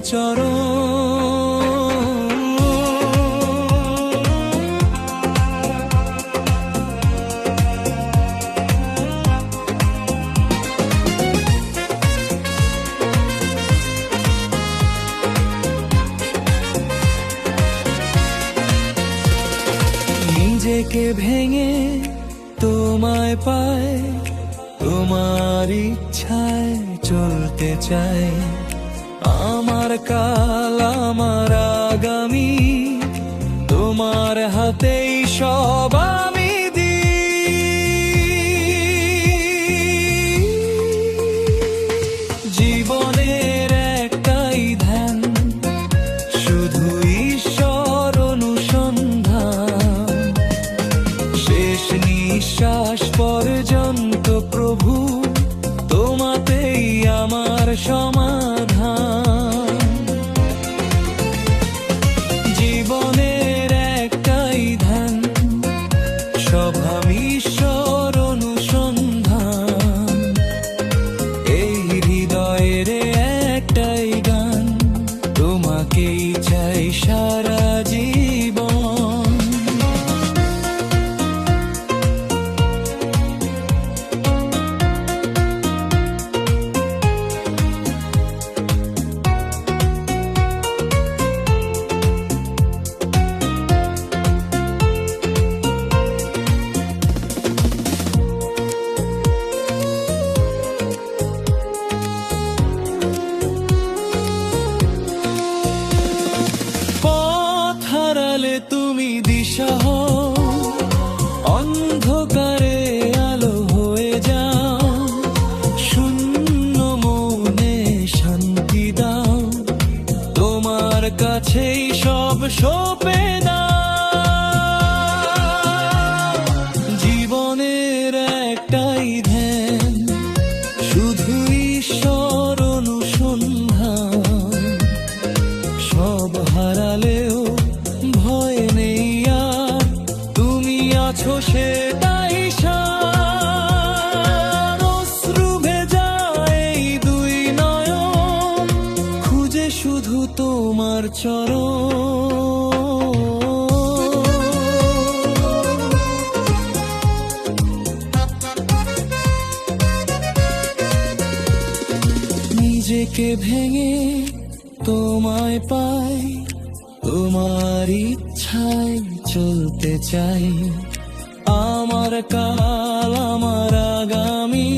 চরণ। নিজেকে ভেঙে তোমায় পায়, তোমার ইচ্ছায় চলতে চাই। আমার কাল আমার আগামী তোমার হাতেই সব আমি দিই। জীবনের একটাই ধ্যান, শুধু ঈশ্বর অনুসন্ধান। শেষ নিঃশ্বাস পর্যন্ত প্রভু তোমাতেই আমার সমাধান। জীবনের একটাই ধ্যান, সব আমি ঈশ্বর অনুসন্ধান। এই হৃদয়ের একটাই গান, তোমাকেই চাই সারা জীবন। তুমি দিশা হও, অন্ধকারে আলো হয়ে যাও। শূন্য মনে শান্তি দাও, তোমার কাছেই সব সঁপে দাও। জীবনের একটাই ধ্যান, শুধু ঈশ্বর অনুসন্ধান। সব হারালেও ভয় নেই আর, তুমি আছো সেটাই সার। অশ্রু ভেজা এই দুই নয়ন, খুঁজে শুধু তোমার চরণ। নিজেকে ভেঙে তোমায় পাই, তোমার ইচ্ছায় চলতে চাই। আমার কাল আমার আগামী